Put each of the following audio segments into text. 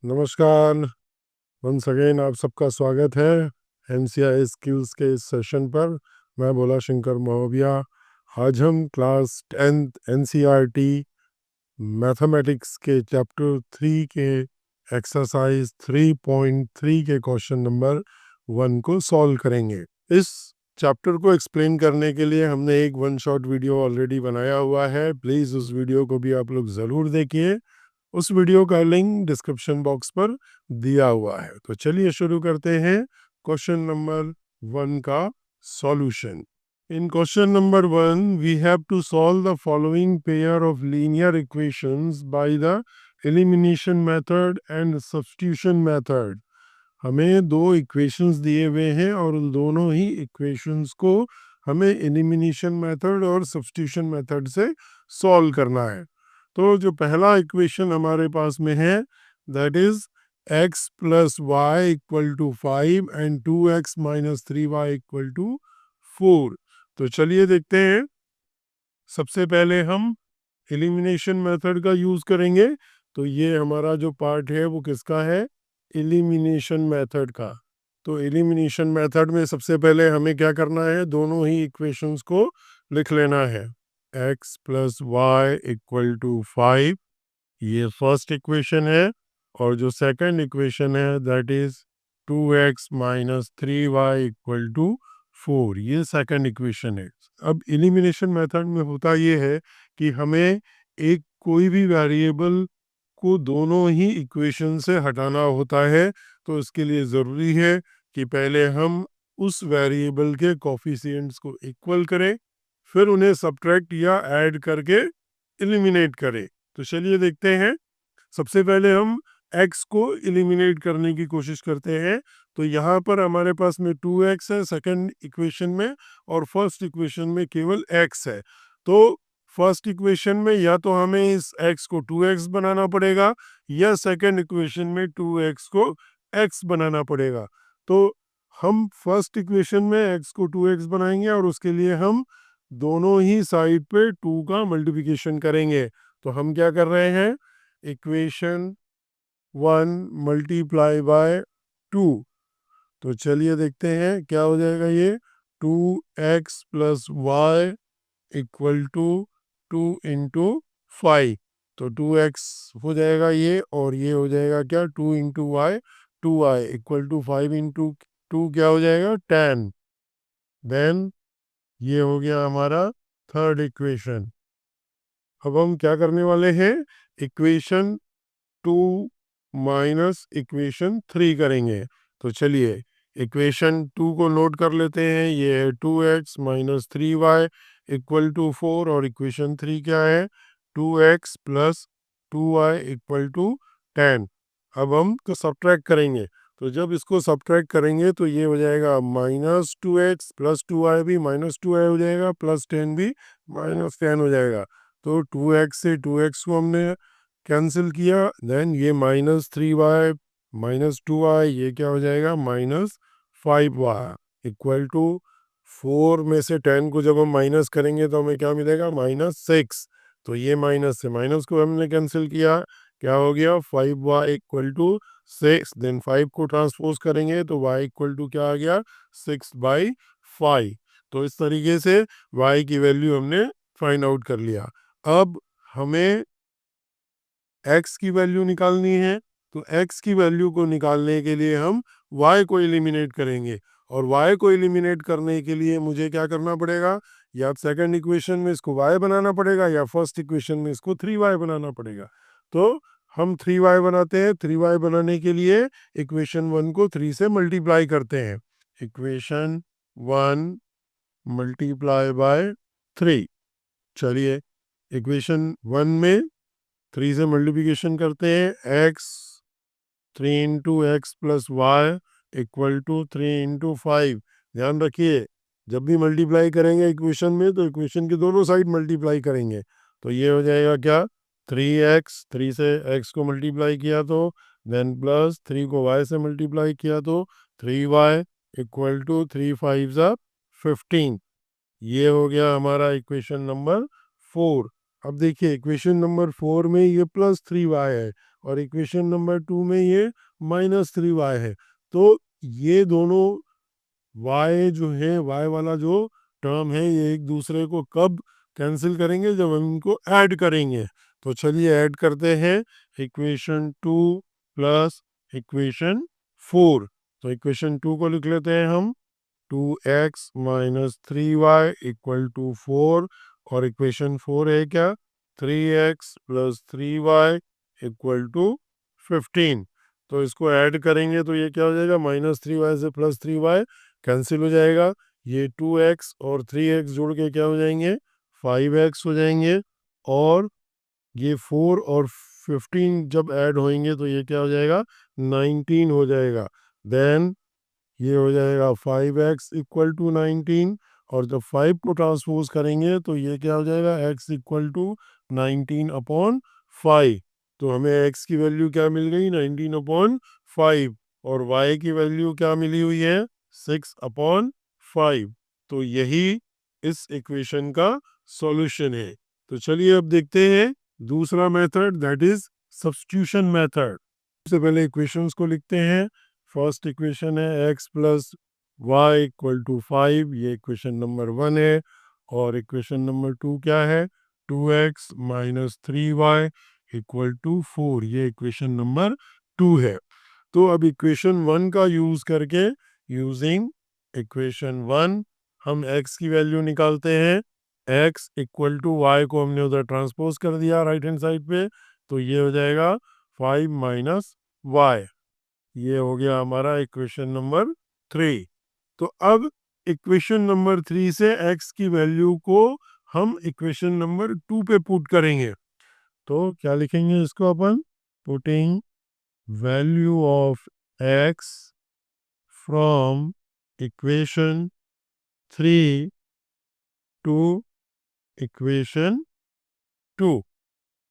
नमस्कार। Once again आप सबका स्वागत है एनसीईआरटी स्किल्स के इस सेशन पर। मैं भोला शंकर महोबिया। आज हम क्लास 10th एनसीईआरटी मैथमेटिक्स के चैप्टर 3 के एक्सरसाइज 3.3 के क्वेश्चन नंबर 1 को सॉल्व करेंगे। इस चैप्टर को एक्सप्लेन करने के लिए हमने एक वन शॉट वीडियो ऑलरेडी बनाया हुआ है। प्लीज़ उस वीडियो को भी आप लोग ज़रूर देखिए। उस वीडियो का लिंक डिस्क्रिप्शन बॉक्स पर दिया हुआ है। तो चलिए शुरू करते हैं क्वेश्चन नंबर 1 का solution. In question number 1, we have to solve the following pair of linear equations by the elimination method and substitution method. हमें दो इक्वेशंस दिए हुए हैं और उन दोनों ही इक्वेशंस को हमें एलिमिनेशन मेथड और सब्स्टिट्यूशन मेथड से सॉल्व करना है। तो जो पहला इक्वेशन हमारे पास में है that is x plus y equal to 5 and 2x minus 3y equal to 4। तो चलिए देखते हैं। सबसे पहले हम एलिमिनेशन मेथड का यूज करेंगे। तो ये हमारा जो पार्ट है वो किसका है? एलिमिनेशन मेथड का। तो एलिमिनेशन मेथड में सबसे पहले हमें क्या करना है? दोनों ही इक्वेशंस को लिख लेना है। x plus y equal to 5, ये फर्स्ट इक्वेशन है, और जो सेकंड इक्वेशन है that is 2x minus 3y equal to 4, ये सेकंड इक्वेशन है। अब एलिमिनेशन मेथड में होता ये है कि हमें एक कोई भी वेरिएबल को दोनों ही इक्वेशन से हटाना होता है। तो इसके लिए ज़रूरी है कि पहले हम उस वेरिएबल के कोफिशिएंट्स को इक्वल करें, फिर उन्हें सब्ट्रैक्ट या ऐड करके एलिमिनेट करें। तो चलिए देखते हैं। सबसे पहले हम x को एलिमिनेट करने की कोशिश करते हैं। तो यहाँ पर हमारे पास में 2x है सेकंड इक्वेशन में, और फर्स्ट इक्वेशन में केवल x है। तो फर्स्ट इक्वेशन में या तो हमें इस x को 2x बनाना पड़ेगा, या सेकंड इक्वेशन में 2x को x बनाना पड़ेगा। तो हम फर्स्ट इक्वेशन में x को 2x बनाएंगे, और उसके लिए हम दोनों ही साइड पे 2 का मल्टीप्लिकेशन करेंगे। तो हम क्या कर रहे हैं? Equation 1 multiply by 2। तो चलिए देखते हैं क्या हो जाएगा। ये 2x plus y equal to 2 into 5। तो 2x हो जाएगा ये, और ये हो जाएगा क्या? 2 into y, 2y equal to 5 into 2 क्या हो जाएगा? 10। देन ये हो गया हमारा थर्ड इक्वेशन। अब हम क्या करने वाले हैं? इक्वेशन 2 माइनस इक्वेशन 3 करेंगे। तो चलिए इक्वेशन 2 को नोट कर लेते हैं। ये है 2x minus 3y equal to 4, और इक्वेशन 3 क्या है? 2x plus 2y equal to 10। अब हम तो सब्ट्रैक्ट करेंगे। तो जब इसको सब्ट्रैक्ट करेंगे तो ये हो जाएगा माइनस 2x प्लस 2y भी माइनस 2y हो जाएगा, प्लस 10 भी माइनस 10 हो जाएगा। तो 2x से 2x को हमने कैंसिल किया। देन ये माइनस 3y माइनस 2y, ये क्या हो जाएगा? माइनस 5y इक्वल टू 4 में से 10 को जब हम माइनस करेंगे तो हमें क्या मिलेगा? माइनस 6। तो ये माइनस से माइनस को हमने कैंसिल किया, क्या हो गया? 5y equal to 6। देन 5 को ट्रांसपोज करेंगे तो y इक्वल टू क्या आ गया? 6/5। तो इस तरीके से y की वैल्यू हमने फाइंड आउट कर लिया। अब हमें x की वैल्यू निकालनी है। तो x की वैल्यू को निकालने के लिए हम y को एलिमिनेट करेंगे, और y को एलिमिनेट करने के लिए मुझे क्या करना पड़ेगा? या सेकंड इक्वेशन में इसको y बनाना पड़ेगा, या फर्स्ट इक्वेशन में इसको 3y बनाना पड़ेगा। तो हम 3y बनाते हैं। 3y बनाने के लिए इक्वेशन 1 को 3 से मल्टीप्लाई करते हैं। Equation 1 multiply by 3। चलिए इक्वेशन 1 में 3 से मल्टीप्लिकेशन करते हैं। x 3 into x plus y equal to 3 into 5। ध्यान रखिए जब भी मल्टीप्लाई करेंगे इक्वेशन में तो इक्वेशन के दोनों साइड मल्टीप्लाई करेंगे। तो ये हो जाएगा क्या? 3x, 3 से x को मल्टीप्लाई किया तो, देन प्लस 3 को y से मल्टीप्लाई किया तो 3y इक्वल टू 3 5 15। ये हो गया हमारा इक्वेशन नंबर 4। अब देखिए इक्वेशन नंबर 4 में ये +3y है और इक्वेशन नंबर 2 में ये -3y है। तो ये दोनों y जो है, y वाला जो टर्म है, ये एक दूसरे को कब कैंसिल करेंगे? जब हम इनको ऐड करेंगे। तो चलिए ऐड करते हैं इक्वेशन 2 प्लस इक्वेशन 4। तो इक्वेशन 2 को लिख लेते हैं हम 2x minus 3y equal to 4 और इक्वेशन 4 है क्या? 3x plus 3y equal to 15। तो इसको ऐड करेंगे तो ये क्या हो जाएगा? -3y से +3y कैंसिल हो जाएगा। ये 2x और 3x जोड़ के क्या हो जाएंगे? 5x हो जाएंगे। और ये 4 और 15 जब ऐड होंगे तो ये क्या हो जाएगा? 19 हो जाएगा। देन ये हो जाएगा 5x इक्वल टू 19 और जब 5 को ट्रांसपोज करेंगे तो ये क्या हो जाएगा? x equal to 19/5। तो हमें x की वैल्यू क्या मिल गई? 19/5 और y की वैल्यू क्या मिली हुई है? 6/5। तो यही इस इक्वेशन का सॉल्यूशन है। तो चलिए अब देखते हैं दूसरा method, that is substitution method. सबसे पहले इक्वेशंस को लिखते हैं। फर्स्ट इक्वेशन है x plus y equal to 5, ये इक्वेशन नंबर 1 है। और इक्वेशन नंबर 2 क्या है? 2x minus 3y equal to 4, ये इक्वेशन नंबर 2 है। तो अब इक्वेशन 1 का यूज करके, यूजिंग इक्वेशन 1, हम x की वैल्यू निकालते हैं। x इक्वल टू y को हमने उधर ट्रांसपोज कर दिया राइट हैंड साइड पे, तो ये हो जाएगा 5 माइनस वाई। ये हो गया हमारा इक्वेशन नंबर 3। तो अब इक्वेशन नंबर 3 से x की वैल्यू को हम इक्वेशन नंबर 2 पे पुट करेंगे। तो क्या लिखेंगे इसको अपन? Putting value of x from equation 3 to equation 2।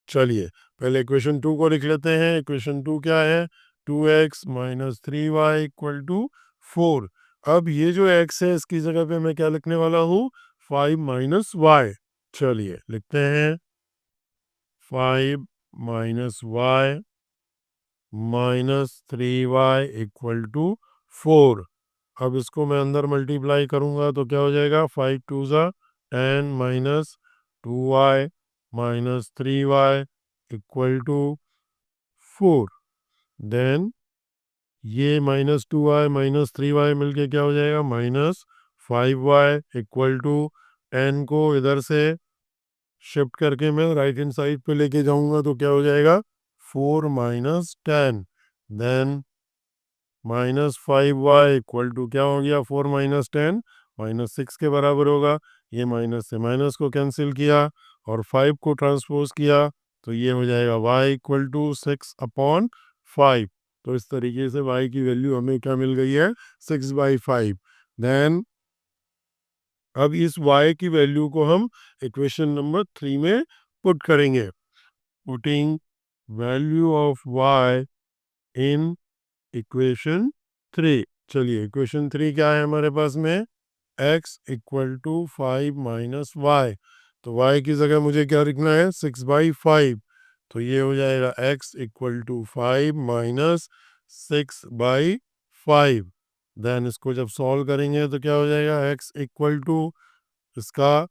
चलिए पहले इक्वेशन 2 को लिख लेते हैं। इक्वेशन 2 क्या है? 2x minus 3y equal to 4। अब ये जो x है इसकी जगह पे मैं क्या लिखने वाला हूँ? 5 माइनस वाई। चलिए लिखते हैं 5 minus y minus 3y equal to 4। अब इसको मैं अंदर मल्टीप्लाई करूंगा तो क्या हो जाएगा? 5 टू ज़ा 10 minus 2y minus 3y equal to 4। Then ये -2y माइनस 3y मिलके क्या हो जाएगा? -5y इक्वल टू 10 को इधर से शिफ्ट करके मैं राइट हैंड साइड पे लेके जाऊंगा तो क्या हो जाएगा? 4 minus 10। Then -5y equal to क्या हो गया? 4 माइनस 10 -6 के बराबर होगा। ये माइनस से माइनस को कैंसिल किया और 5 को ट्रांसपोज किया तो ये हो जाएगा y इक्वल टू 6/5। तो इस तरीके से y की वैल्यू हमें क्या मिल गई है? 6/5। देन अब इस y की वैल्यू को हम इक्वेशन नंबर 3 में पुट करेंगे। Putting value of y in equation 3। चलिए इक्वेशन 3 क्या है हमारे पास में? x equal to 5 minus y. तो y की जगह मुझे क्या लिखना है? 6/5। तो ये हो जाएगा x equal to 5 minus 6/5। Then इसको जब सॉल्व करेंगे तो क्या हो जाएगा? x इक्वल टू, इसका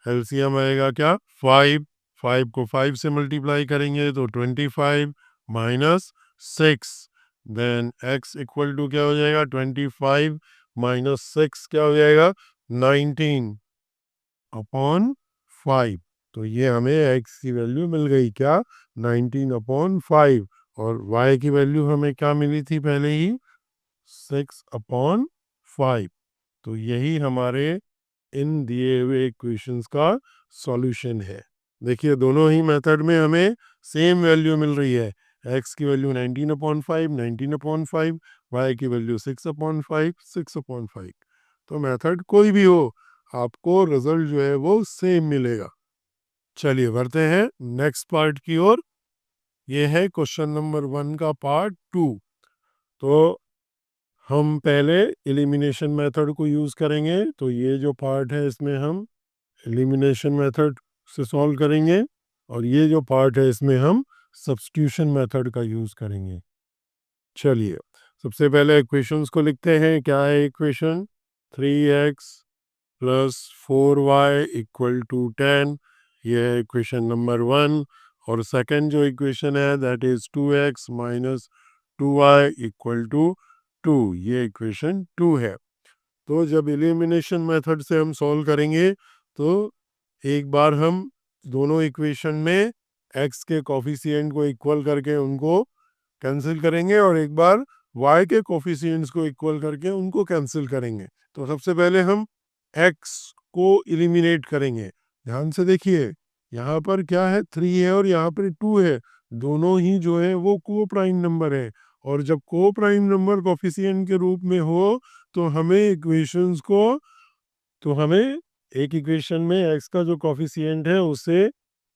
एलसीएम आएगा क्या? 5। 5 को 5 से मल्टीप्लाई करेंगे तो 25 माइनस 6। देन x इक्वल टू क्या हो जाएगा? 25 माइनस 6 क्या हो जाएगा? 19/5। तो ये हमें x की वैल्यू मिल गई क्या? 19/5। और y की वैल्यू हमें क्या मिली थी पहले ही? 6/5। तो यही हमारे इन दिए हुए इक्वेशंस का सॉल्यूशन है। देखिए दोनों ही मेथड में हमें सेम वैल्यू मिल रही है। x की वैल्यू 19/5, 19/5, y की वैल्यू 6/5, 6/5। तो मेथड कोई भी हो, आपको रिजल्ट जो है वो सेम मिलेगा। चलिए बढ़ते हैं नेक्स्ट पार्ट की ओर। ये है क्वेश्चन नंबर 1 का पार्ट 2। तो हम पहले एलिमिनेशन मेथड को यूज़ करेंगे, तो ये जो पार्ट है इसमें हम एलिमिनेशन मेथड से सॉल्व करेंगे और ये जो पार्ट है इसमें हम सब्स्टिट्यूशन मेथड का यूज़ करेंगे। चलिए सबसे पहले इक्वेशंस को लिखते हैं। क्या है equation? 3x plus 4y equal to 10, ये है इक्वेशन नंबर 1। और सेकंड जो इक्वेशन है that is 2x minus 2y equal to 2, ये इक्वेशन 2 है। तो जब एलिमिनेशन मेथड से हम सॉल्व करेंगे तो एक बार हम दोनों इक्वेशन में x के कोफिशिएंट को इक्वल करके उनको कैंसिल करेंगे और एक बार y के कोफिशिएंट्स को इक्वल करके उनको कैंसिल करेंगे। तो सबसे पहले हम x को एलिमिनेट करेंगे। ध्यान से देखिए, यहाँ पर क्या है, 3 है और यहाँ पर 2 है। दोनों ही जो है वो को प्राइम नंबर है, और जब को प्राइम नंबर कोफिशिएंट के रूप में हो तो हमें एक इक्वेशन में x का जो कोफिशिएंट है उससे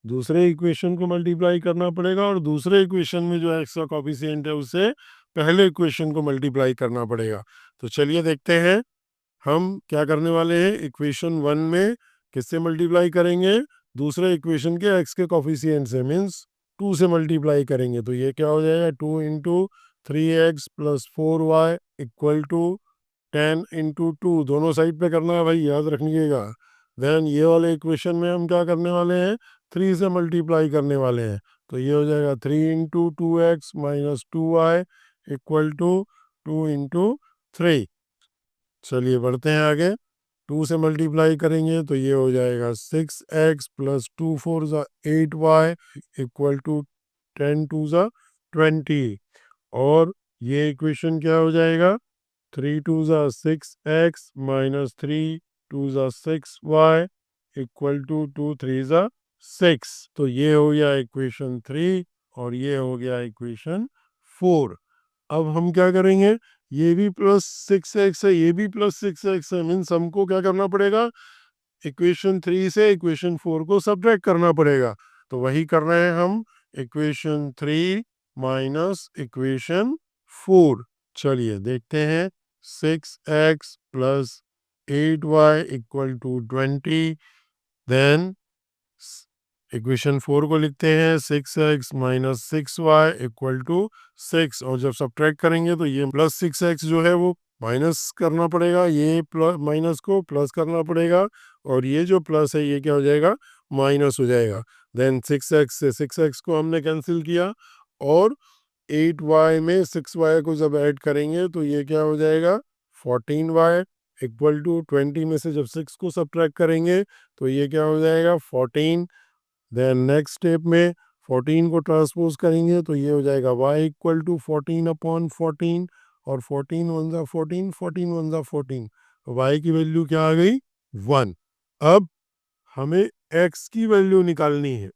दूसरे इक्वेशन को मल्टीप्लाई करना पड़ेगा और दूसरे इक्वेशन में जो x का कोफिशिएंट है उससे पहले इक्वेशन को मल्टीप्लाई करना पड़ेगा। तो चलिए देखते हैं हम क्या करने वाले हैं। इक्वेशन 1 में किससे मल्टीप्लाई करेंगे? दूसरे इक्वेशन के x के कोफिशिएंट से, मीन्स 2 से मल्टीप्लाई करेंगे। तो ये क्या हो जाएगा, 2 into 3x plus 4y equal to 10 into 2, दोनों साइड पे करना है भाई, याद रखिएगा। देन ये वाले इक्वेशन में हम क्या करने वाले हैं, 3 से मल्टीप्लाई करने वाले हैं। तो ये हो जाएगा 3 into 2x minus 2y equal to 2 into 3। चलिए बढ़ते हैं आगे। 2 से मल्टीप्लाई करेंगे तो ये हो जाएगा 6x प्लस 2 4 ज़ा 8y इक्वल टू 10 2 ज़ा 20। और ये इक्वेशन क्या हो जाएगा, 3 2 ज़ा 6x माइनस 3 2 ज़ा 6y इक्वल टू 2 3 ज़ा 6। तो ये हो गया इक्वेशन 3 और ये हो गया इक्वेशन 4। अब हम क्या करेंगे, ये भी प्लस 6x है, ये भी प्लस 6x है, मीन्स हमको क्या करना पड़ेगा, इक्वेशन 3 से इक्वेशन 4 को सब्ट्रैक्ट करना पड़ेगा। तो वही कर रहे हैं हम, इक्वेशन 3 माइनस इक्वेशन 4। चलिए देखते हैं, 6x plus 8y equal to 20। Then equation 4 को लिखते हैं 6x minus 6y equal to 6, और जब सब्ट्रैक्ट करेंगे तो ये प्लस 6x जो है वो माइनस करना पड़ेगा, ये प्लस माइनस को प्लस करना पड़ेगा, और ये जो प्लस है ये क्या हो जाएगा, माइनस हो जाएगा। देन 6x से 6x को हमने कैंसिल किया, और 8y में 6y को जब ऐड करेंगे तो ये क्या हो जाएगा, 14y इक्वल टू 20 में से जब 6 को सब्ट्रैक्ट करेंगे तो ये क्या हो जाएगा, 14। देन नेक्स्ट स्टेप में 14 को ट्रांसपोज करेंगे तो ये हो जाएगा y इक्वल टू 14 अपॉन 14, और 14 1 ज़ा 14 14 1 ज़ा 14, y की वैल्यू क्या आ गई, 1। अब हमें x की वैल्यू निकालनी है,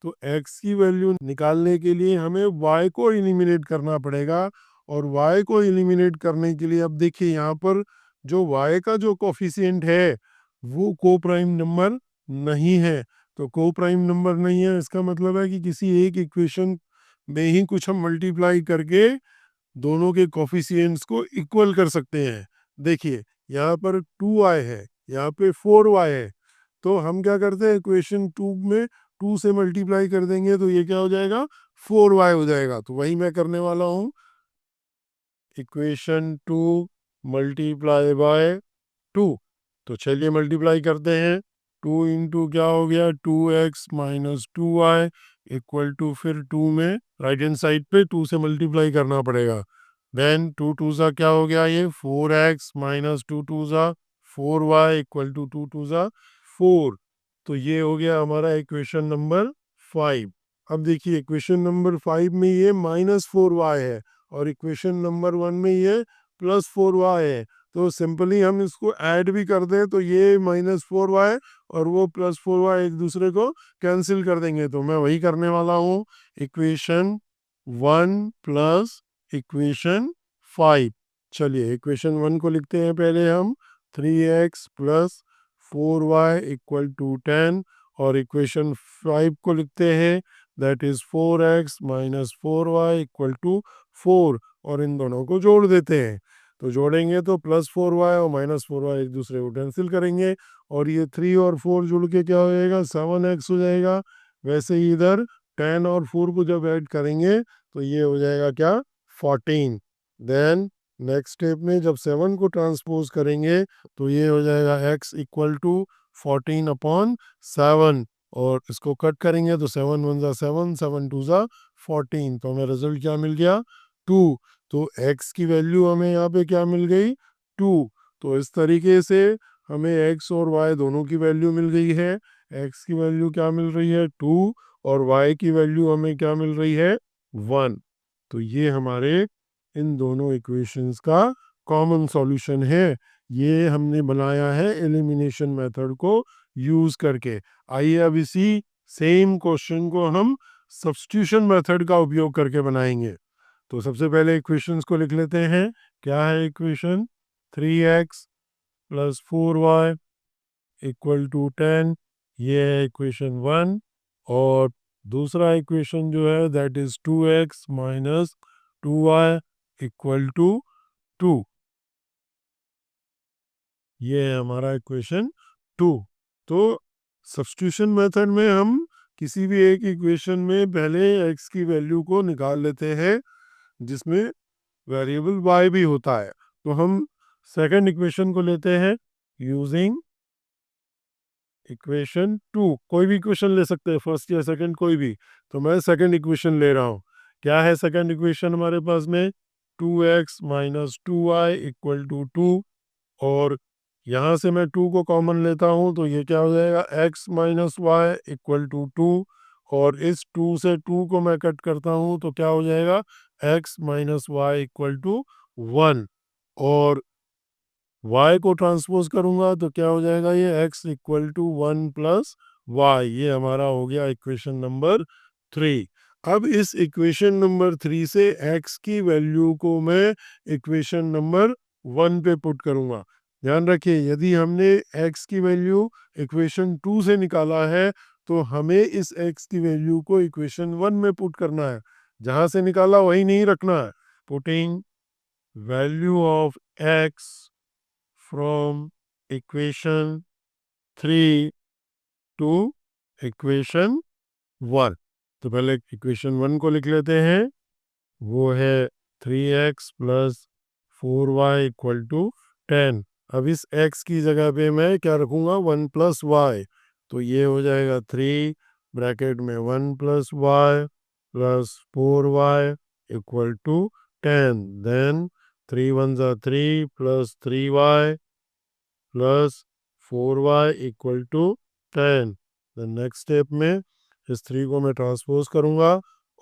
तो x की वैल्यू निकालने के लिए हमें y को एलिमिनेट करना पड़ेगा, और y को एलिमिनेट करने के लिए अब देखिए यहाँ पर जो y का जो कोफिशिएंट है वो को प्राइम नंबर नहीं है। तो को प्राइम नंबर नहीं है, इसका मतलब है कि किसी एक इक्वेशन में ही कुछ हम मल्टीप्लाई करके दोनों के कोफिशिएंट्स को इक्वल कर सकते हैं। देखिए यहाँ पर 2y है, यहाँ पे 4y है, तो हम क्या करते हैं, इक्वेशन 2 में 2 से मल्टीप्लाई कर देंगे तो ये क्या हो जाएगा, 4y हो जाएगा। तो वही मैं करने वाला हूँ, इक्वेशन 2 मल्टीप्लाई बाय 2। तो चलिए मल्टीप्लाई करते हैं। 2 इंटू क्या हो गया, 2x minus 2y equal to, फिर 2 में राइट हैंड साइड पे 2 से मल्टीप्लाई करना पड़ेगा। देन 2 2 ज़ा क्या हो गया, ये 4x माइनस 2 2 ज़ा 4y इक्वल टू 2 2 ज़ा 4। तो ये हो गया हमारा इक्वेशन नंबर 5। अब देखिए इक्वेशन नंबर 5 में ये माइनस 4y है, और इक्वेशन नंबर 1 में ये प्लस 4y है। तो सिंपली हम इसको ऐड भी कर दें तो ये माइनस 4y और वो प्लस 4y एक दूसरे को कैंसिल कर देंगे। तो मैं वही करने वाला हूँ, इक्वेशन 1 प्लस इक्वेशन 5। चलिए इक्वेशन 1 को लिखते हैं पहले हम, 3x plus 4y equal to 10, और इक्वेशन 5 को लिखते हैं that is 4x minus 4y equal to 4, और इन दोनों को जोड़ देते हैं। तो जोड़ेंगे तो +4y और -4y एक दूसरे को कैंसिल करेंगे और ये 3 और 4 जुड़ के क्या हो जाएगा 7x हो जाएगा। वैसे ही इधर 10 और 4 को जब ऐड करेंगे तो ये हो जाएगा क्या 14। देन नेक्स्ट स्टेप में जब 7 को ट्रांसपोज करेंगे तो ये हो जाएगा x इक्वल टू 14/7 और इसको कट करेंगे तो 7 1 ज़ा 7 7 2 ज़ा 14। तो हमें रिजल्ट क्या मिल गया 2। तो x की वैल्यू हमें यहाँ पे क्या मिल गई 2। तो इस तरीके से हमें x और y दोनों की वैल्यू मिल गई है। x की वैल्यू क्या मिल रही है 2 और y की वैल्यू हमें क्या मिल रही है 1। तो ये हमारे इन दोनों इक्वेशंस का कॉमन सॉल्यूशन है। ये हमने बनाया है एलिमिनेशन मेथड को यूज करके। आइए अब इसी सेम क्वेश्चन को हम सब्स्टिट्यूशन मेथड का उपयोग करके बनाएंगे। तो सबसे पहले इक्वेशंस को लिख लेते हैं। क्या है इक्वेशन 3x + 4y = 10, ये है इक्वेशन 1। और दूसरा इक्वेशन जो है दैट इज 2x - 2y = 2, ये है हमारा इक्वेशन 2। तो सब्स्टिट्यूशन मेथड में हम किसी भी एक इक्वेशन में पहले x की वैल्यू को निकाल लेते हैं जिसमें वेरिएबल y भी होता है। तो हम सेकंड इक्वेशन को लेते हैं यूजिंग इक्वेशन 2। कोई भी इक्वेशन ले सकते हैं, फर्स्ट या सेकंड कोई भी। तो मैं सेकंड इक्वेशन ले रहा हूँ। क्या है सेकंड इक्वेशन हमारे पास में 2x - 2y = 2 और यहाँ से मैं 2 को कॉमन लेता हूँ तो ये क्या हो जाएगा x - y = 2 और इस 2 से 2 को मैं कट करता हूँ तो क्या हो जाएगा x - y = 1 और y को ट्रांसपोज करूंगा तो क्या हो जाएगा ये x = 1 + y। ये हमारा हो गया इक्वेशन नंबर 3। अब इस इक्वेशन नंबर 3 से x की वैल्यू को मैं इक्वेशन नंबर 1 पे पुट करूंगा। ध्यान रखिए यदि हमने x की वैल्यू इक्वेशन 2 से निकाला है तो हमें इस x की वैल्यू को इक्वेशन 1 में पुट करना है। जहां से निकाला वही नहीं रखना है। Putting value of x from equation 3 to equation 1। तो पहले इक्वेशन 1 को लिख लेते हैं। वो है 3x + 4y = 10। अब इस x की जगह पे मैं क्या रखूँगा 1 + y। तो ये हो जाएगा 3 ब्रैकेट में 1 + y + 4y = 10। देन 3 1 ज़ा 3 + 3y + 4y = 10। The next step में इस 3 को मैं ट्रांसपोज करूंगा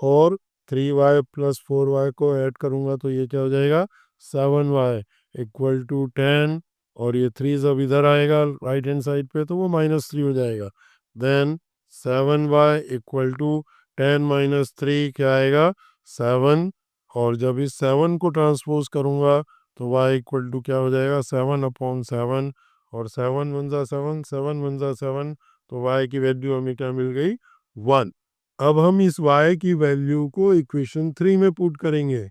और 3y + 4y को ऐड करूंगा तो ये क्या हो जाएगा 7y = 10 और ये 3 जब इधर आएगा राइट हैंड साइड पे तो वो -3 हो जाएगा। देन 7y = 10 - 3 क्या आएगा 7 और जब इस 7 को ट्रांसपोज करूंगा तो y = क्या हो जाएगा 7/7 और 7 1 ज़ा 7 7 1 ज़ा 7 तो y की वैल्यू हमें क्या मिल गई 1। अब हम इस y की वैल्यू को इक्वेशन 3 में पुट करेंगे।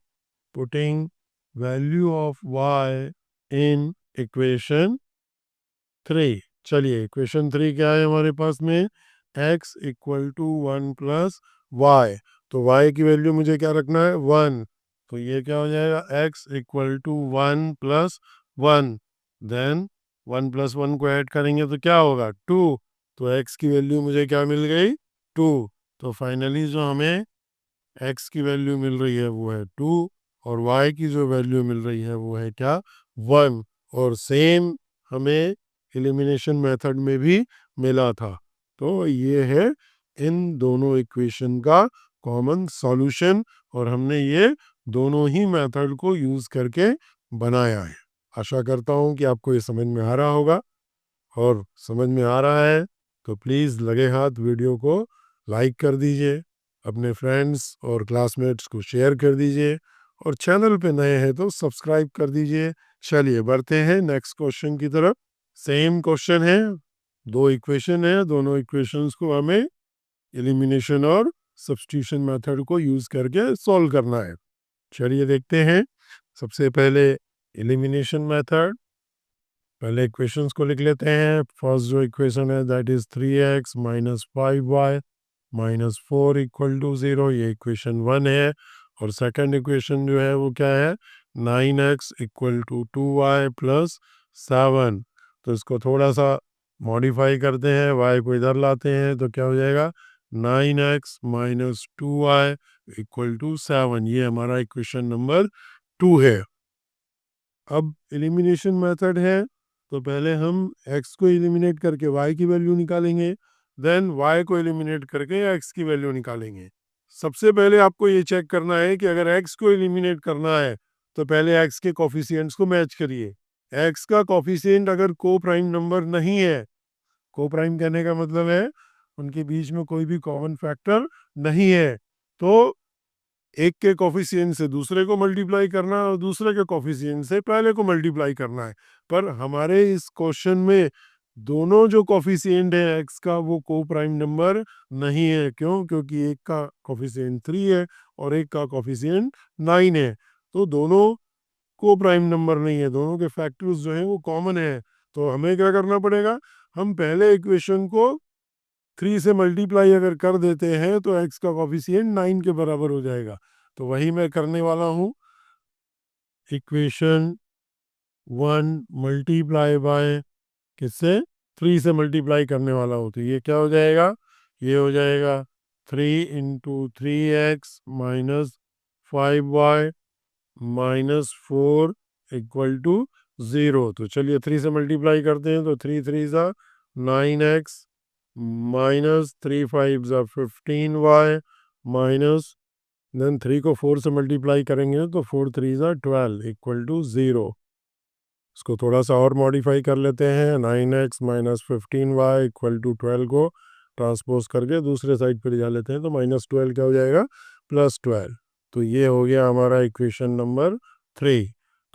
Putting value of y in equation 3। चलिए इक्वेशन 3 क्या है हमारे पास में x = 1 + y। तो y की वैल्यू मुझे क्या रखना है 1। तो ये क्या हो जाएगा x = 1 + 1। देन 1 + 1 को ऐड करेंगे तो क्या होगा 2। तो x की वैल्यू मुझे क्या मिल गई 2। तो फाइनली जो हमें x की वैल्यू मिल रही है वो है 2 और y की जो वैल्यू मिल रही है वो है क्या 1। और सेम हमें एलिमिनेशन मेथड में भी मिला था। तो ये है इन दोनों इक्वेशन का कॉमन सॉल्यूशन और हमने ये दोनों ही मेथड को यूज करके बनाया है। आशा करता हूँ कि आपको ये समझ में आ रहा होगा और समझ में आ रहा है तो प्लीज़ लगे हाथ वीडियो को लाइक कर दीजिए, अपने फ्रेंड्स और क्लासमेट्स को शेयर कर दीजिए और चैनल पे नए हैं तो सब्सक्राइब कर दीजिए। चलिए बढ़ते हैं नेक्स्ट क्वेश्चन की तरफ। सेम क्वेश्चन है, दो इक्वेशन है, दोनों इक्वेशंस को हमें एलिमिनेशन और सब्स्टिट्यूशन मेथड को यूज करके सॉल्व करना है। चलिए देखते हैं। सबसे पहले एलिमिनेशन मेथड, पहले इक्वेशंस को लिख लेते हैं। फर्स्ट जो इक्वेशन है that is 3x minus 5y minus 4 equal to 0, ये इक्वेशन 1 है। और सेकंड इक्वेशन जो है वो क्या है, 9x equal to 2y plus 7। तो इसको थोड़ा सा मॉडिफाई करते हैं, y को इधर लाते हैं तो क्या हो जाएगा, 9x minus 2y equal to 7। ये हमारा इक्वेशन नंबर 2 है। अब एलिमिनेशन मेथड है, तो पहले हम x को एलिमिनेट करके y की वैल्यू निकालेंगे, देन y को एलिमिनेट करके x की वैल्यू निकालेंगे। सबसे पहले आपको ये चेक करना है कि अगर x को एलिमिनेट करना है तो पहले x के कोफिशिएंट्स को मैच करिए। x का कोफिशिएंट अगर को प्राइम नंबर नहीं है, को प्राइम कहने का मतलब है उनके बीच में कोई भी कॉमन फैक्टर नहीं है, तो एक के कोफिशिएंट से दूसरे को मल्टीप्लाई करना है और दूसरे के कोफिशिएंट से पहले को मल्टीप्लाई करना है। पर हमारे इस क्वेश्चन में दोनों जो कोफिशिएंट है एक्स का वो को प्राइम नंबर नहीं है। क्यों? क्योंकि एक का कोफिशिएंट 3 है और एक का कोफिशिएंट 9 है, तो दोनों को प्राइम नंबर नहीं है, दोनों के फैक्टर्स जो है वो कॉमन है। तो हमें क्या करना पड़ेगा, हम पहले इक्वेशन को 3 से मल्टीप्लाई अगर कर देते हैं तो x का कोफिशिएंट 9 के बराबर हो जाएगा। तो वही मैं करने वाला हूँ। इक्वेशन 1 मल्टीप्लाई बाय किससे, 3 से मल्टीप्लाई करने वाला हूँ, तो ये क्या हो जाएगा, ये हो जाएगा 3 into 3x minus 5y minus 4 equal to 0। तो चलिए 3 से मल्टीप्लाई करते हैं, तो 3 3 ज़ा 9x माइनस 3 5 ज़ा 15y माइनस, देन 3 को 4 से मल्टीप्लाई करेंगे तो 4 3 ज़ा 12 इक्वल टू 0। इसको थोड़ा सा और मॉडिफाई कर लेते हैं, 9x minus 15y equal to 12 को ट्रांसपोज करके दूसरे साइड पर ले जा लेते हैं, तो माइनस 12 क्या हो जाएगा, प्लस 12। तो ये हो गया हमारा इक्वेशन नंबर 3।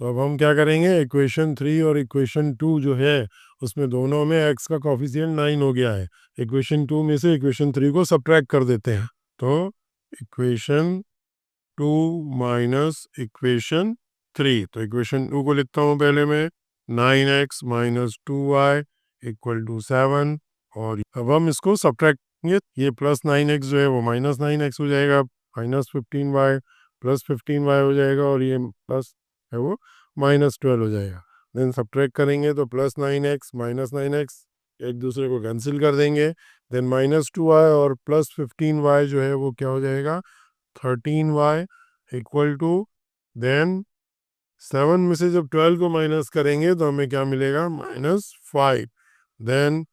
तो अब हम क्या करेंगे, इक्वेशन 3 और इक्वेशन 2 जो है उसमें दोनों में x का कोफिशिएंट 9 हो गया है। इक्वेशन 2 में से इक्वेशन 3 को सब्ट्रैक्ट कर देते हैं, तो इक्वेशन 2 माइनस इक्वेशन 3, तो इक्वेशन 2 को लिखता हूँ पहले मैं, 9x minus 2y equal to 7। और अब हम इसको सब्ट्रैक्ट, ये प्लस 9x जो है वो माइनस 9x हो जाएगा, माइनस 15y प्लस 15y हो जाएगा, और ये प्लस है वो माइनस 12 हो जाएगा। देन सब्ट्रैक्ट करेंगे तो प्लस 9x माइनस 9x एक दूसरे को कैंसिल कर देंगे, देन माइनस 2y और प्लस 15y जो है वो क्या हो जाएगा, 13y इक्वल टू, देन 7 में से जब 12 को माइनस करेंगे तो हमें क्या मिलेगा, माइनस 5। देन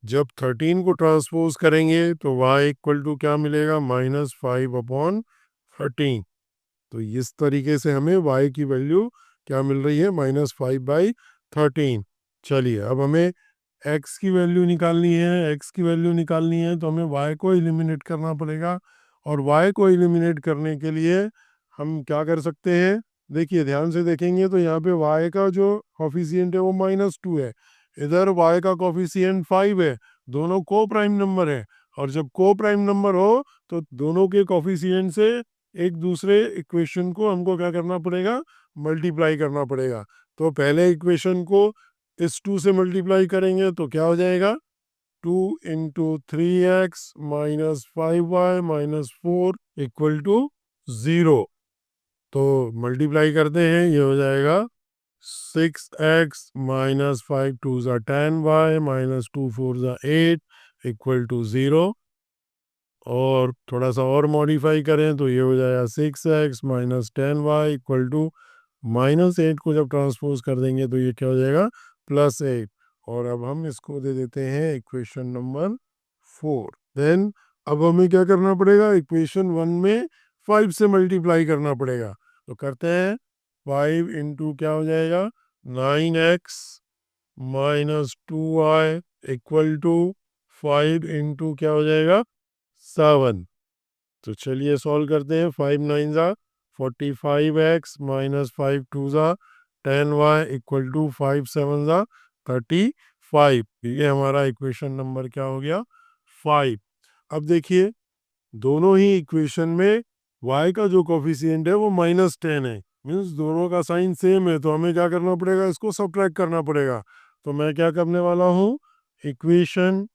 जब 13 को ट्रांसपोज करेंगे तो y इक्वल टू क्या मिलेगा, माइनस 5 अपॉन 13। तो इस तरीके से हमें y की वैल्यू क्या मिल रही है, माइनस 5/13। चलिए अब हमें x की वैल्यू निकालनी है। x की वैल्यू निकालनी है तो हमें y को एलिमिनेट करना पड़ेगा, और y को एलिमिनेट करने के लिए हम क्या कर सकते हैं, देखिए ध्यान से देखेंगे तो यहाँ पे y का जो कोफिशिएंट है वो -2 है, इधर y का कोफिशिएंट 5 है, दोनों को प्राइम नंबर है। और जब को प्राइम नंबर हो तो दोनों के कोफिशिएंट से एक दूसरे इक्वेशन को हमको क्या करना पड़ेगा, मल्टीप्लाई करना पड़ेगा। तो पहले इक्वेशन को इस 2 से मल्टीप्लाई करेंगे तो क्या हो जाएगा, 2 into 3x minus 5y minus 4 equal to 0। तो मल्टीप्लाई करते हैं, ये हो जाएगा 6x माइनस 5 2 ज़ा 10y माइनस 2 4 ज़ा 8 इक्वल टू 0। और थोड़ा सा और मॉडिफाई करें तो ये हो जाएगा 6x minus 10y equal to -8 को जब ट्रांसपोज कर देंगे तो ये क्या हो जाएगा, +8। और अब हम इसको दे देते हैं इक्वेशन नंबर 4। देन अब हमें क्या करना पड़ेगा, इक्वेशन 1 में 5 से मल्टीप्लाई करना पड़ेगा। तो करते हैं, 5 इंटू क्या हो जाएगा, 9x minus 2y equal to 5 into क्या हो जाएगा, 7। तो चलिए सॉल्व करते हैं, 5 9 ज़ा 45x माइनस 5 2 ज़ा 10y इक्वल टू 5 7 ज़ा 35। ये हमारा इक्वेशन नंबर क्या हो गया, 5। अब देखिए दोनों ही इक्वेशन में y का जो कोफिशिएंट है वो -10 है, मीन्स दोनों का साइन सेम है, तो हमें क्या करना पड़ेगा, इसको सब्ट्रैक्ट करना पड़ेगा। तो मैं क्या करने वाला हूँ, इक्वेशन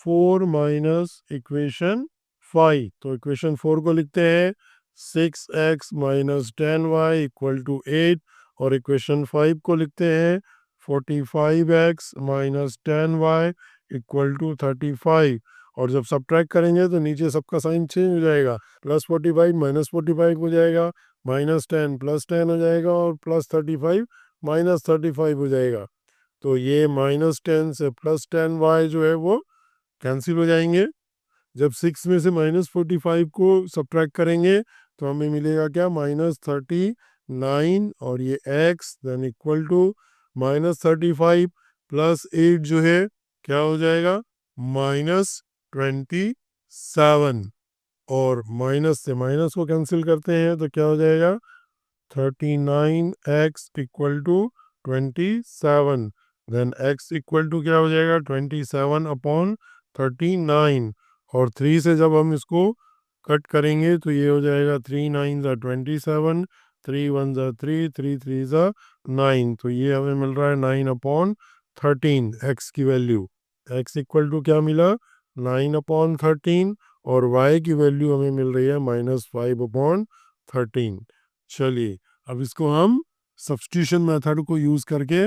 4 माइनस इक्वेशन 5। तो इक्वेशन 4 को लिखते हैं 6x minus 10y equal to 8, और इक्वेशन 5 को लिखते हैं 45x minus 10y equal to 35। और जब सब्ट्रैक्ट करेंगे तो नीचे सबका साइन चेंज हो जाएगा, प्लस 45 माइनस 45 हो जाएगा, माइनस 10 प्लस 10 हो जाएगा, और प्लस 35 माइनस 35 हो जाएगा। तो ये माइनस 10 से प्लस 10y जो है वो कैंसिल हो जाएंगे। जब 6 में से माइनस 45 को सब्ट्रैक्ट करेंगे तो हमें मिलेगा क्या, माइनस 39, और ये x then equal to minus 35 plus 8 जो है क्या हो जाएगा, माइनस 27। और माइनस से माइनस को कैंसिल करते हैं तो क्या हो जाएगा, 39x equal to 27। Then x equal to क्या हो जाएगा, 27 अपॉन 39। और 3 से जब हम इसको कट करेंगे तो ये हो जाएगा 3 9 ज़ा 27, 3 1 ज़ा 3, 3 3 ज़ा 9। तो ये हमें मिल रहा है 9 अपॉन 13 x की वैल्यू। x इक्वल टू क्या मिला, 9 अपॉन 13, और y की वैल्यू हमें मिल रही है माइनस 5 अपॉन 13। चलिए अब इसको हम सब्स्टिट्यूशन मेथड को यूज करके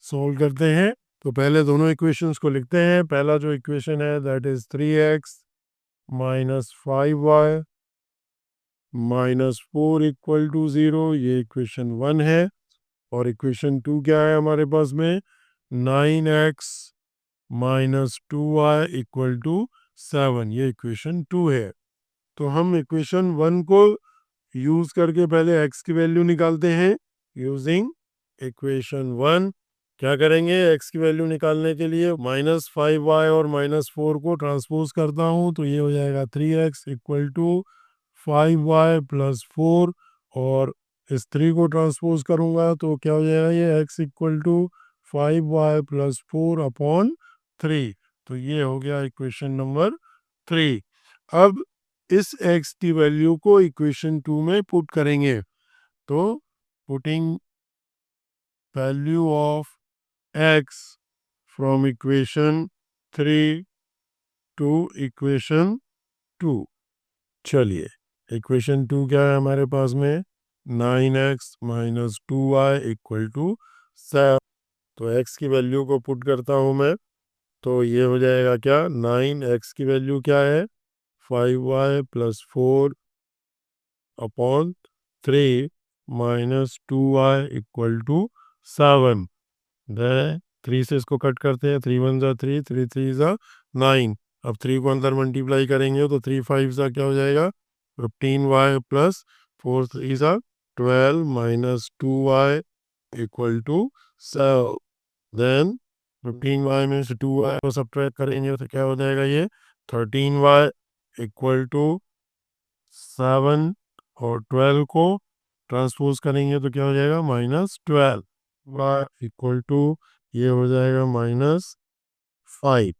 सॉल्व करते हैं। तो पहले दोनों इक्वेशंस को लिखते हैं। पहला जो इक्वेशन है that is 3x minus 5y minus 4 equal to 0, ये इक्वेशन 1 है। और इक्वेशन 2 क्या है हमारे पास में, 9x minus 2y equal to 7, ये इक्वेशन 2 है। तो हम इक्वेशन 1 को यूज करके पहले x की वैल्यू निकालते हैं यूजिंग इक्वेशन 1। क्या करेंगे, x की वैल्यू निकालने के लिए माइनस 5y और माइनस 4 को ट्रांसपोज करता हूँ, तो ये हो जाएगा 3x equal to 5y plus 4। और इस 3 को ट्रांसपोज करूँगा तो क्या हो जाएगा, ये x equal to 5y plus 4 upon 3। तो ये हो गया इक्वेशन नंबर 3। अब इस x की वैल्यू को इक्वेशन 2 में पुट करेंगे। तो putting value of x from equation 3 to equation 2। चलिए इक्वेशन 2 क्या है हमारे पास में, 9x minus 2y equal to 7। तो x की वैल्यू को पुट करता हूँ मैं, तो ये हो जाएगा क्या, 9x की वैल्यू क्या है, 5y plus 4 upon 3 minus 2y equal to 7। 3 से इसको कट करते हैं, 3 1 ज़ा 3, 3 3 ज़ा 9। अब 3 को अंदर मल्टीप्लाई करेंगे तो 3 5 ज़ा क्या हो जाएगा, 15y प्लस 4 3 ज़ा 12 minus 2y equal to 7। Then 15y में से 2y को सब्ट्रैक्ट करेंगे तो क्या हो जाएगा, ये 13y इक्वल टू 7। और 12 को ट्रांसपोज करेंगे तो क्या हो जाएगा, माइनस 12 y इक्वल टू ये हो जाएगा माइनस 5।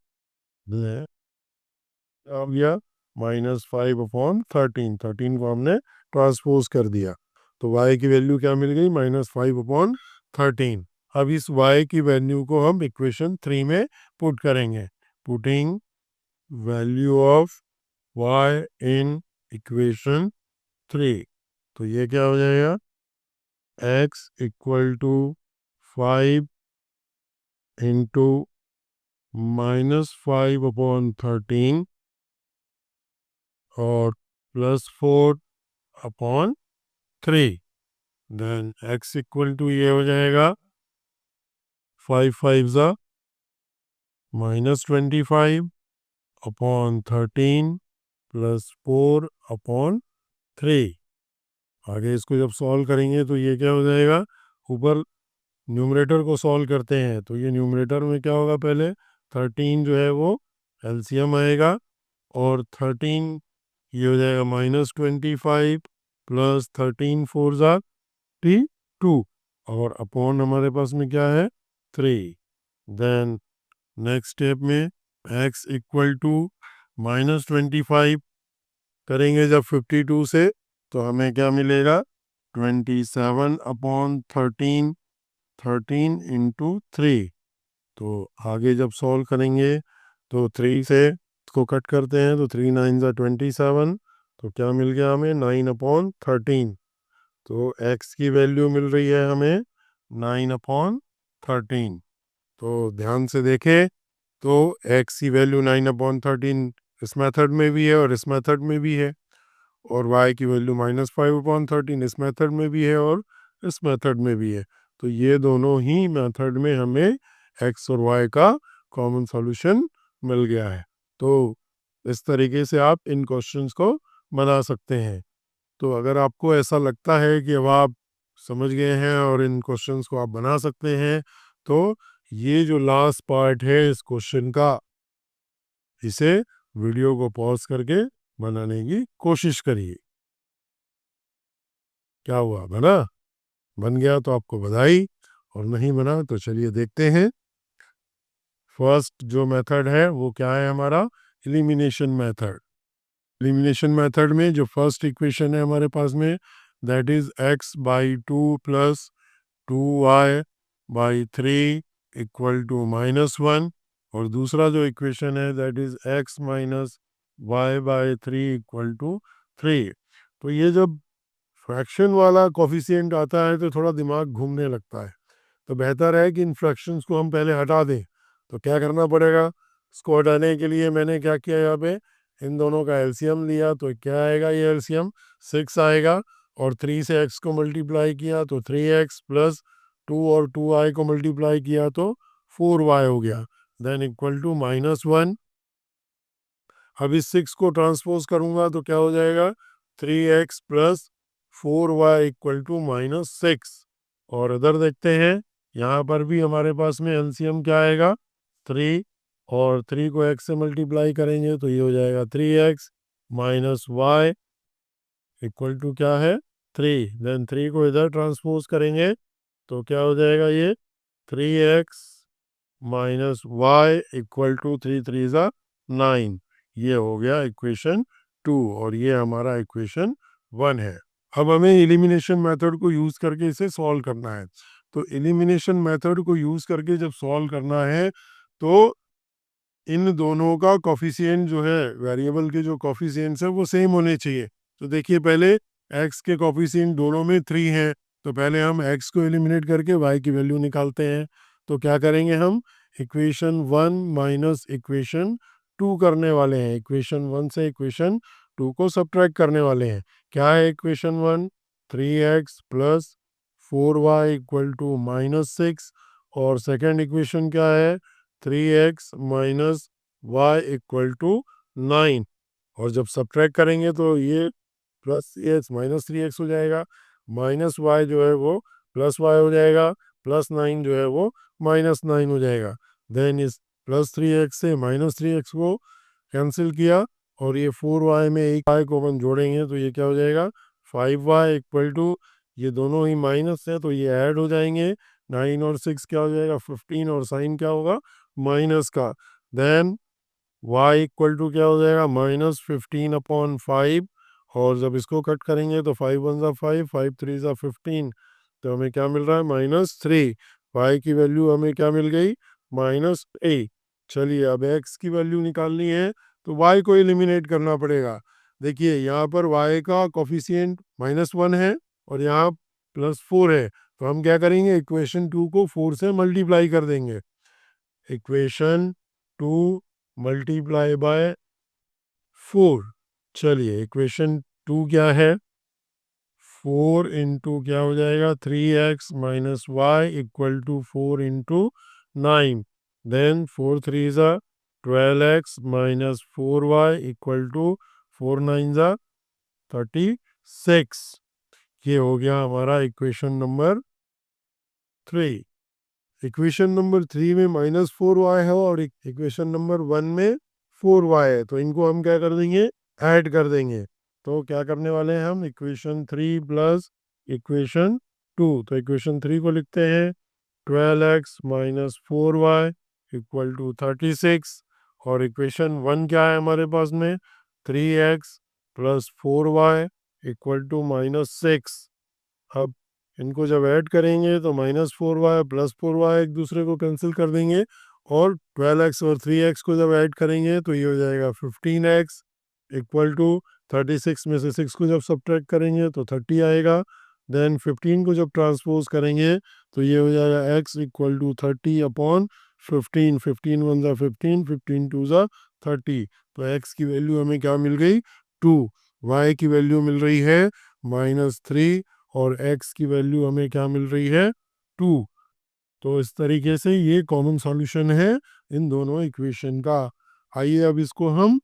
अब यह माइनस 5 अपॉन 13, 13 को हमने ट्रांसपोज कर दिया, तो y की वैल्यू क्या मिल गई, माइनस 5 अपॉन 13। अब इस y की वैल्यू को हम इक्वेशन 3 में पुट करेंगे। Putting value of y in equation 3, तो ये क्या हो जाएगा, x equal to 5 into minus 5 upon 13 और plus 4 upon 3। Then x equal to ये हो जाएगा 5 5 ज़ा माइनस 25 अपॉन 13 प्लस 4 अपॉन 3। आगे इसको जब सॉल्व करेंगे तो ये क्या हो जाएगा, ऊपर न्यूमरेटर को सॉल्व करते हैं तो ये न्यूमरेटर में क्या होगा, पहले 13 जो है वो एलसीएम आएगा, और 13 ये हो जाएगा माइनस 25 प्लस 13 4 ज़ा 2, और अपॉन हमारे पास में क्या है, 3। देन नेक्स्ट स्टेप में x इक्वल टू माइनस 25 करेंगे जब 52 से, तो हमें क्या मिलेगा, 27/13, 13 इंटू 3। तो आगे जब सॉल्व करेंगे तो 3 से इसको कट करते हैं तो 3 9 27, तो क्या मिल गया हमें 9/13। तो x की वैल्यू मिल रही है हमें 9/13। तो ध्यान से देखें तो x की वैल्यू 9/13 इस मेथड में भी है और इस मेथड में भी है, और y की वैल्यू -5/13 इस मेथड में भी है और इस मेथड में भी है। तो ये दोनों ही मेथड में हमें x और y का कॉमन सॉल्यूशन मिल गया है। तो इस तरीके से आप इन क्वेश्चंस को बना सकते हैं। तो अगर आपको ऐसा लगता है कि अब आप समझ गए हैं और इन क्वेश्चंस को आप बना सकते हैं, तो ये जो लास्ट पार्ट है इस क्वेश्चन का, इसे वीडियो को पॉज करके बनाने की कोशिश करिए। क्या हुआ, बना? बन गया तो आपको बधाई, और नहीं बना तो चलिए देखते हैं। फर्स्ट जो मेथड है वो क्या है हमारा, एलिमिनेशन मेथड। एलिमिनेशन मेथड में जो फर्स्ट इक्वेशन है हमारे पास में, that is x/2 plus 2y/3 equal to -1, और दूसरा जो इक्वेशन है that is x minus y/3 equal to 3। तो ये जब फ्रैक्शन वाला कोफिशिएंट आता है तो थोड़ा दिमाग घूमने लगता है, तो बेहतर है कि इन फ्रैक्शंस को हम पहले हटा दें। तो क्या करना पड़ेगा, इसको हटाने के लिए मैंने क्या किया, यहाँ पे इन दोनों का एलसीएम लिया, तो क्या आएगा, ये एलसीएम 6 आएगा, और 3 से x को मल्टीप्लाई किया तो 3x प्लस 2 और 2y को मल्टीप्लाई किया तो 4y हो गया, देन इक्वल टू -1। अब इस 6 को ट्रांसपोज करूंगा तो क्या हो जाएगा, 3x plus 4y equal to -6। और इधर देखते हैं, यहाँ पर भी हमारे पास में एलसीएम क्या आएगा, 3, और 3 को x से मल्टीप्लाई करेंगे तो ये हो जाएगा 3x minus y equal to क्या है, 3। देन 3 को इधर ट्रांसपोज करेंगे तो क्या हो जाएगा, ये 3x minus y equal to 3 3 ज़ा 9। ये हो गया इक्वेशन 2, और ये हमारा इक्वेशन 1 है। अब हमें एलिमिनेशन मेथड को यूज़ करके इसे सॉल्व करना है। तो एलिमिनेशन मेथड को यूज़ करके जब सॉल्व करना है तो इन दोनों का कोफिशिएंट जो है, वेरिएबल के जो कोफिशिएंट्स है वो सेम होने चाहिए। तो देखिए, पहले x के कोफिशिएंट दोनों में 3 हैं, तो पहले हम x को एलिमिनेट करके y की वैल्यू निकालते हैं। तो क्या करेंगे, हम इक्वेशन 1 माइनस इक्वेशन 2 करने वाले हैं। इक्वेशन 1 से इक्वेशन 2 को सब्ट्रैक्ट करने वाले हैं। क्या है equation 1, 3x plus 4y equal to -6, और सेकेंड इक्वेशन क्या है, 3x minus y equal to 9। और जब सब्ट्रैक्ट करेंगे तो ये प्लस एक्स माइनस 3x हो जाएगा, माइनस वाई जो है वो प्लस वाई हो जाएगा, प्लस 9 जो है वो -9 हो जाएगा। देन इस +3x से -3x को कैंसिल किया, और ये 4y में एक y को अपन जोड़ेंगे तो ये क्या हो जाएगा, 5y इक्वल टू, ये दोनों ही माइनस है तो ये ऐड हो जाएंगे, 9 और 6 क्या हो जाएगा 15, और साइन क्या होगा माइनस का। देन y इक्वल टू क्या हो जाएगा, -15/5, और जब इसको कट करेंगे तो 5 1 ज़ा 5, 5 3 ज़ा 15, तो हमें क्या मिल रहा है, -3। y की वैल्यू हमें क्या मिल गई, -8। चलिए, अब x की वैल्यू निकालनी है तो y को एलिमिनेट करना पड़ेगा। देखिए, यहाँ पर y का कोफिशिएंट -1 है और यहाँ +4 है, तो हम क्या करेंगे, इक्वेशन 2 को 4 से मल्टीप्लाई कर देंगे। Equation 2 multiply by 4। चलिए, इक्वेशन 2 क्या है, 4 इंटू क्या हो जाएगा, 3x minus y equal to 4 into 9। Then 4 3 ज़ा 12x minus 4y equal to 4 9 ज़ा 36। ये हो गया हमारा इक्वेशन नंबर 3। इक्वेशन नंबर 3 में -4y है और इक्वेशन नंबर 1 में 4y है, तो इनको हम क्या कर देंगे, ऐड कर देंगे। तो क्या करने वाले हैं हम, इक्वेशन 3 प्लस इक्वेशन 2, तो इक्वेशन 3 को लिखते हैं 12x minus 4y equal to 36, और इक्वेशन 1 क्या है हमारे पास में, 3x plus 4y equal to -6। अब इनको जब ऐड करेंगे तो -4y प्लस 4y एक दूसरे को कैंसिल कर देंगे, और 12x और 3x को जब ऐड करेंगे तो ये हो जाएगा 15x इक्वल टू 36 में से 6 को जब सब्ट्रैक्ट करेंगे तो 30 आएगा। देन 15 को जब ट्रांसपोज करेंगे तो ये हो जाएगा x equal to 30 upon 15, 15 one ज़ा 15, 15 टू ज़ा 30। तो x की वैल्यू हमें क्या मिल गई 2, y की वैल्यू मिल रही है -3 और x की वैल्यू हमें क्या मिल रही है 2। तो इस तरीके से ये कॉमन सॉल्यूशन है इन दोनों इक्वेशन का। आइए अब इसको हम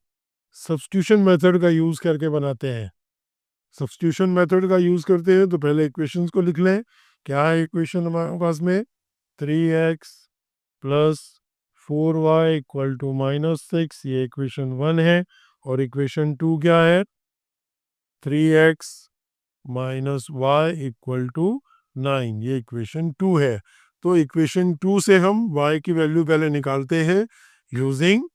सब्स्टिट्यूशन मेथड का यूज़ करके बनाते हैं। सब्स्टिट्यूशन मेथड का यूज़ करते हैं तो पहले इक्वेशंस को लिख लें। क्या है इक्वेशन हमारे पास में 3x plus 4y equal to -6, ये इक्वेशन 1 है। और इक्वेशन 2 क्या है 3x minus y equal to 9, ये इक्वेशन 2 है। तो इक्वेशन 2 से हम y की वैल्यू पहले निकालते हैं यूजिंग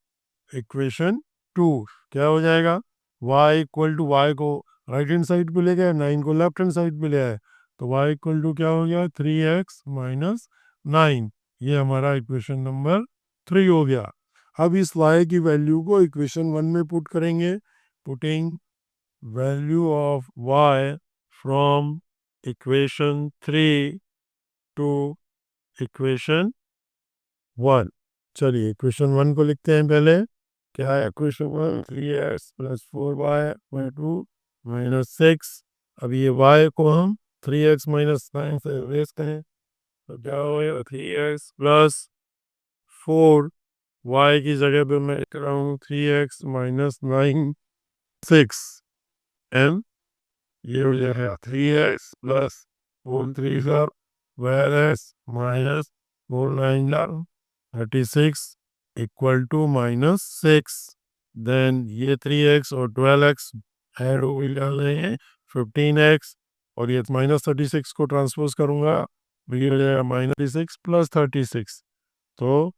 इक्वेशन 2। क्या हो जाएगा y इक्वल टू y को राइट हैंड साइड पे ले गए, 9 को लेफ्ट हैंड साइड पे ले आए, तो y इक्वल टू क्या हो गया 3x माइनस 9। ये हमारा इक्वेशन नंबर 3 हो गया। अब इस y की वैल्यू को इक्वेशन 1 में पुट करेंगे। Putting value of y from equation 3 to equation 1। चलिए इक्वेशन 1 को लिखते हैं पहले। क्या है equation 1 3x plus 4y by 2 minus 6। अब ये y को हम 3x माइनस 9 से रेस करें तो क्या होगा 3x प्लस 4, y की जगह पे मैं लिख रहा हूँ 3x माइनस 9 6 एंड ये हो जाएगा 3x plus 4 3 minus 4 9 36 equal to -6। Then ये 3x और 12x ऐड हो रहे हैं 15x, और ये -36 को ट्रांसपोज करूंगा तो ये हो जाएगा -36 प्लस 36। तो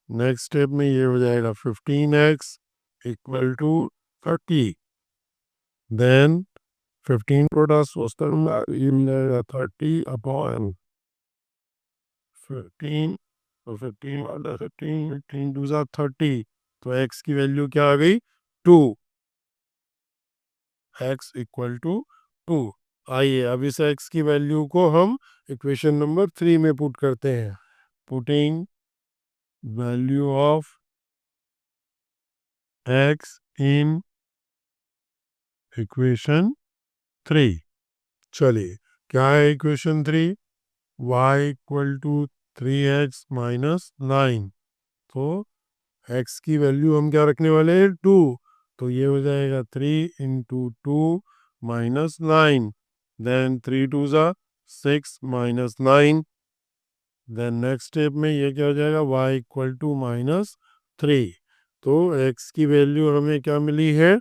नेक्स्ट स्टेप में ये हो जाएगा 15x इक्वल टू 30। देन 15 को ट्रांसपोज करूंगा ये मिल जाएगा 30 अपॉन 15, तो 15 वाला 15, 15 टू ज़ा 30, तो x की वैल्यू क्या आ गई 2, x इक्वल टू 2। आइए अब इस x की वैल्यू को हम इक्वेशन नंबर 3 में पुट करते हैं। Putting value of x in equation 3। चलिए क्या है equation 3, y equal to 3x minus 9। तो x की वैल्यू हम क्या रखने वाले हैं 2, तो ये हो जाएगा 3 इंटू 2 माइनस 9। देन 3 टू ज़ा 6 माइनस 9। देन नेक्स्ट स्टेप में ये क्या हो जाएगा y इक्वल टू -3। तो x की वैल्यू हमें क्या मिली है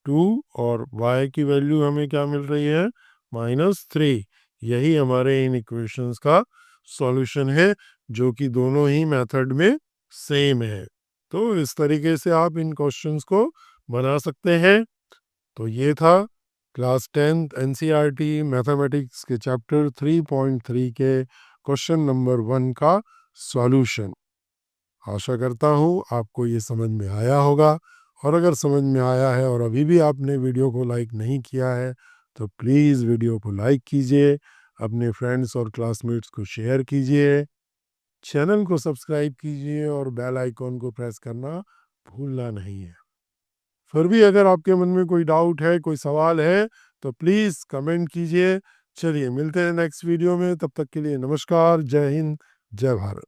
2 और y की वैल्यू हमें क्या मिल रही है -3। यही हमारे इन इक्वेशंस का सॉल्यूशन है जो कि दोनों ही मेथड में सेम है। तो इस तरीके से आप इन क्वेश्चंस को बना सकते हैं। तो ये था क्लास 10th एनसीईआरटी मैथमेटिक्स के चैप्टर 3.3 के क्वेश्चन नंबर 1 का सॉल्यूशन। आशा करता हूँ आपको ये समझ में आया होगा, और अगर समझ में आया है और अभी भी आपने वीडियो को लाइक नहीं किया है तो प्लीज़ वीडियो को लाइक कीजिए, अपने फ्रेंड्स और क्लासमेट्स को शेयर कीजिए, चैनल को सब्सक्राइब कीजिए और बेल आइकॉन को प्रेस करना भूलना नहीं है। फिर भी अगर आपके मन में कोई डाउट है, कोई सवाल है तो प्लीज़ कमेंट कीजिए। चलिए मिलते हैं नेक्स्ट वीडियो में, तब तक के लिए नमस्कार, जय हिंद, जय भारत।